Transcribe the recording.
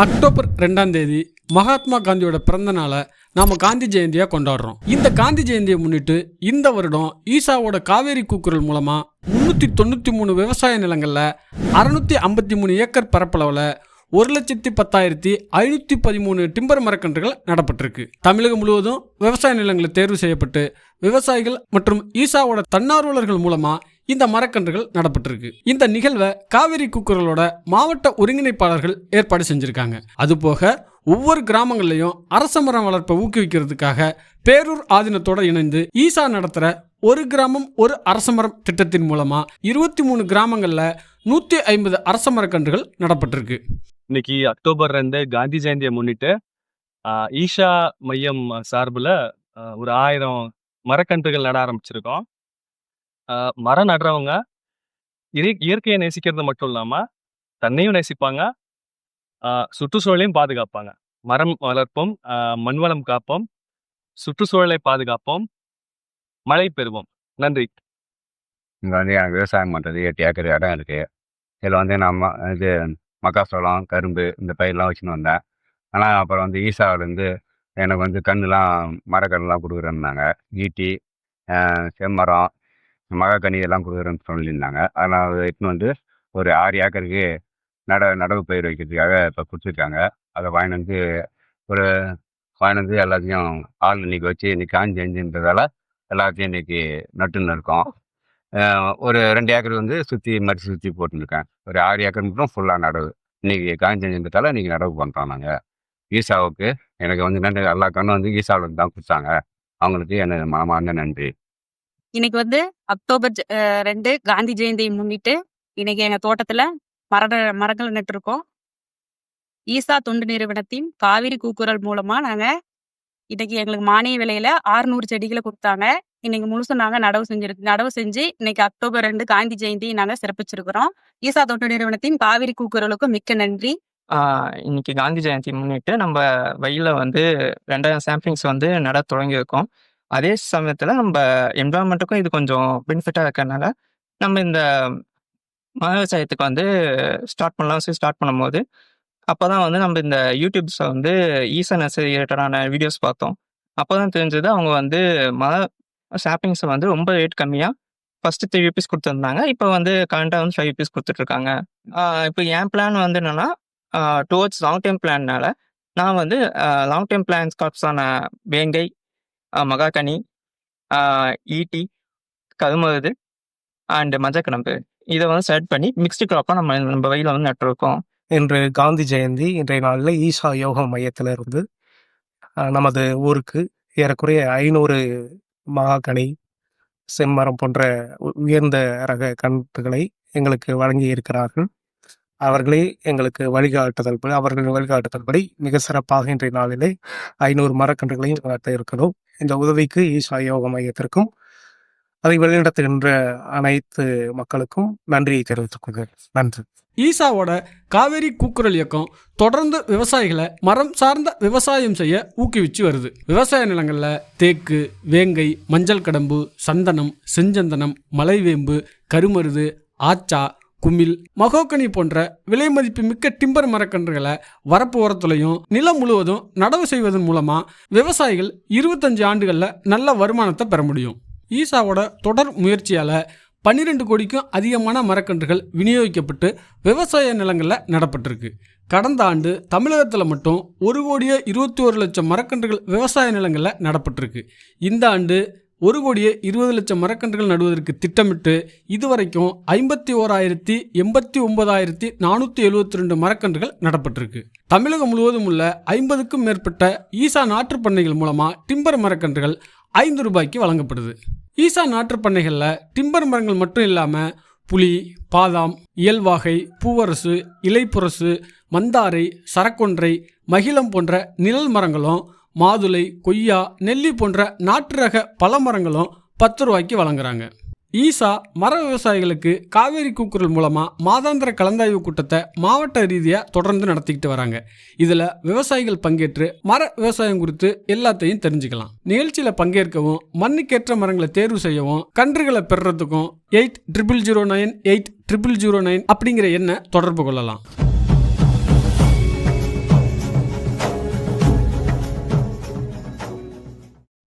October 2ஆம் தேதி மகாத்மா காந்தியோட பிறந்த நாளை நாம காந்தி ஜெயந்தியா கொண்டாடுறோம். இந்த காந்தி ஜெயந்தியை முன்னிட்டு இந்த வருடம் ஈசாவோட காவேரி கூக்குரல் மூலமா 393 விவசாய நிலங்கள்ல 653 ஏக்கர் பரப்பளவுல 1,10,513 டிம்பர் மரக்கன்றுகள் நடப்பட்டிருக்கு. தமிழகம் முழுவதும் விவசாய நிலங்களை தேர்வு செய்யப்பட்டு விவசாயிகள் மற்றும் ஈசாவோட தன்னார்வலர்கள் மூலமா இந்த மரக்கன்றுகள் நடப்பட்டிருக்கு. இந்த நிகழ்வை காவேரி கூக்குரலோட மாவட்ட ஒருங்கிணைப்பாளர்கள் ஏற்பாடு செஞ்சிருக்காங்க. அதுபோக ஒவ்வொரு கிராமங்கள்லையும் அரச மரம் வளர்ப்பை ஊக்குவிக்கிறதுக்காக பேரூர் ஆதீனத்தோட இணைந்து ஈசா நடத்துற ஒரு கிராமம் ஒரு அரச மரம் திட்டத்தின் மூலமா 23 கிராமங்கள்ல 150 அரச மரக்கன்றுகள் நடப்பட்டிருக்கு. இன்னைக்கு அக்டோபர் 2 காந்தி ஜெயந்தியை முன்னிட்டு ஈஷா மையம் சார்பில் ஒரு 1000 மரக்கன்றுகள் நட ஆரம்பிச்சிருக்கோம். மரம் நடுறவங்க இயற்கையை நேசிக்கிறது மட்டும் இல்லாமல் தன்னையும் நேசிப்பாங்க, சுற்றுச்சூழலையும் பாதுகாப்பாங்க. மரம் வளர்ப்போம், மண்வளம் காப்போம், சுற்றுச்சூழலை பாதுகாப்போம், மழை பெறுவோம். நன்றி. இங்கே வந்து எனக்கு விவசாயம் பண்ணுறது 8 ஏக்கர் இடம் இருக்குது. இதில் வந்து நான் இது மக்காசோளம், கரும்பு இந்த பயிரெலாம் வச்சுன்னு வந்தேன். ஆனால் அப்புறம் வந்து ஈசாவிலேருந்து எனக்கு வந்து கன்றுலாம் மரக்கன்றுலாம் கொடுக்குறேன்னாங்க. ஈட்டி, செம்மரம், மகாக்கனி இதெல்லாம் கொடுக்குறேன்னு சொல்லியிருந்தாங்க. அதனால் அதை எடுத்துன்னு வந்து ஒரு 6 ஏக்கருக்கு நடவு பயிர் வைக்கிறதுக்காக இப்போ கொடுத்துருக்காங்க. அதை வாங்கிட்டு எல்லாத்தையும் ஆள் இன்னைக்கு வச்சு இன்னைக்கு காஞ்சி செஞ்சுன்றதால எல்லாத்தையும் இன்னைக்கு நட்டுன்னு இருக்கோம். ஒரு 2 ஏக்கர் வந்து மறுத்து சுற்றி போட்டுருக்கேன். ஒரு 6 ஏக்கர் மட்டும் ஃபுல்லாக நடவு இன்னைக்கு காஞ்சி செஞ்சுன்றதால இன்னைக்கு நடவு பண்ணுறோம். நாங்கள் ஈசாவுக்கு எனக்கு வந்து நன்றி. எல்லா கண்ணும் வந்து ஈசாவில் தான் கொடுத்தாங்க. அவங்களுக்கு எனக்கு மனமார்ந்த நன்றி. இன்னைக்கு வந்து அக்டோபர் 2 காந்தி ஜெயந்தியை முன்னிட்டு இன்னைக்கு எங்க தோட்டத்துல மரங்கள் நட்டுருக்கோம். ஈசா தொண்டு நிறுவனத்தின் காவிரி கூக்குரல் மூலமா நாங்க இன்னைக்கு எங்களுக்கு மானிய விலையில 600 செடிகளை கொடுத்தாங்க. இன்னைக்கு முழுசும் நாங்க நடவு செஞ்சு இன்னைக்கு அக்டோபர் 2 காந்தி ஜெயந்தி நாங்க சிறப்பிச்சிருக்கிறோம். ஈசா தொண்டு நிறுவனத்தின் காவிரி கூக்குரலுக்கு மிக்க நன்றி. இன்னைக்கு காந்தி ஜெயந்தி முன்னிட்டு நம்ம வயல்ல வந்து 2000 சாம்பிளிங்ஸ் வந்து நட தொடங்கியிருக்கோம். அதே சமயத்துல நம்ம என்வரான்மெண்ட்டுக்கும் இது கொஞ்சம் பெனிஃபிட்டா இருக்கிறதுனால நம்ம இந்த மர விவசாயத்துக்கு வந்து ஸ்டார்ட் பண்ணும்போது அப்போதான் வந்து நம்ம இந்த யூடியூப்ஸ்ல வந்து ஈசா நர்சரி ரிலேட்டடான வீடியோஸ் பார்த்தோம். அப்போதான் தெரிஞ்சது அவங்க வந்து மர சாப்பிங்ஸை வந்து ரொம்ப ரேட் கம்மியா ஃபர்ஸ்ட் 3 rupees கொடுத்துருந்தாங்க. இப்போ வந்து கரண்டா வந்து 5 rupees கொடுத்துட்ருக்காங்க. இப்போ என் பிளான் வந்து என்னன்னா டுவர்ட்ஸ் லாங் டைம் பிளான்னால நான் வந்து லாங் டைம் பிளான்ஸ் காப்ஸான வேங்கை, மகாக்கனி, ஈட்டி, கருமருது அண்ட் மஞ்சக்கிழம்பு இதை வந்து செலக்ட் பண்ணி மிக்ஸ்டு கிராப்பாக நம்ம வயலில் வந்து நட்டுருக்கோம். இன்று காந்தி ஜெயந்தி. இன்றைய நாளில் ஈசா யோகா மையத்திலிருந்து நமது ஊருக்கு ஏறக்குறைய 500 மகாக்கனி, செம்மரம் போன்ற உயர்ந்த ரக கன்றுகளை எங்களுக்கு வழங்கி இருக்கிறார்கள். அவர்களின் வழிகாட்டுதல்படி மிக சிறப்பாக இன்றைய நாளிலே 500 மரக்கன்றுகளையும் நட்ட இருக்கிறோம். இந்த உதவிக்கு ஈசா யோகா மையத்திற்கும் அதை வழிநடத்துகின்ற அனைத்து மக்களுக்கும் நன்றியை தெரிவித்துக் கொள்கிறேன். நன்றி. ஈசாவோட காவேரி கூக்குரல் இயக்கம் தொடர்ந்து விவசாயிகளை மரம் சார்ந்த விவசாயம் செய்ய ஊக்குவிச்சு வருது. விவசாய நிலங்கள்ல தேக்கு, வேங்கை, மஞ்சள் கடம்பு, சந்தனம், செஞ்சந்தனம், மலைவேம்பு, கருமருது, ஆச்சா, குமிழ், மகோக்கனி போன்ற விலை மதிப்பு மிக்க டிம்பர் மரக்கன்றுகளை வரப்பு ஓரத்துலையும் நிலம் முழுவதும் நடவு செய்வதன் மூலமா விவசாயிகள் 25 ஆண்டுகள்ல நல்ல வருமானத்தை பெற முடியும். ஈசாவோட தொடர் முயற்சியால 12 கோடிக்கும் அதிகமான மரக்கன்றுகள் விநியோகிக்கப்பட்டு விவசாய நிலங்களில் நடப்பட்டிருக்கு. கடந்த ஆண்டு தமிழகத்தில் மட்டும் 1,21,00,000 மரக்கன்றுகள் விவசாய நிலங்களில் நடப்பட்டிருக்கு. இந்த ஆண்டு 1,20,00,000 மரக்கன்றுகள் நடுவதற்கு திட்டமிட்டு இதுவரைக்கும் 51,89,472 மரக்கன்றுகள் நடப்பட்டிருக்கு. தமிழகம் முழுவதும் உள்ள 50க்கும் மேற்பட்ட ஈசா நாற்று பண்ணைகள் மூலமா டிம்பர் மரக்கன்றுகள் 5 ரூபாய்க்கு வழங்கப்படுது. ஈசா நாற்று பண்ணைகளில் டிம்பர் மரங்கள் மட்டும் இல்லாமல் புளி, பாதாம், இயல்வாகை, பூவரசு, இலைப்புரசு, மந்தாரை, சரக்கொன்றை, மகிழம் போன்ற நிழல் மரங்களும், மாதுளை, கொய்யா, நெல்லி போன்ற நாட்டு ரக பல மரங்களும் 10 ரூபாய்க்கு வழங்குறாங்க. ஈசா மர விவசாயிகளுக்கு காவேரி கூக்குரல் மூலமாக மாதாந்திர கலந்தாய்வு கூட்டத்தை மாவட்ட ரீதியாக தொடர்ந்து நடத்திக்கிட்டு வராங்க. இதில் விவசாயிகள் பங்கேற்று மர விவசாயம் குறித்து எல்லாத்தையும் தெரிஞ்சுக்கலாம். நிகழ்ச்சியில் பங்கேற்கவும் மண்ணுக்கேற்ற மரங்களை தேர்வு செய்யவும் கன்றுகளை பெறுறதுக்கும் 8009 8009 அப்படிங்கிற எண்ணை தொடர்பு கொள்ளலாம்.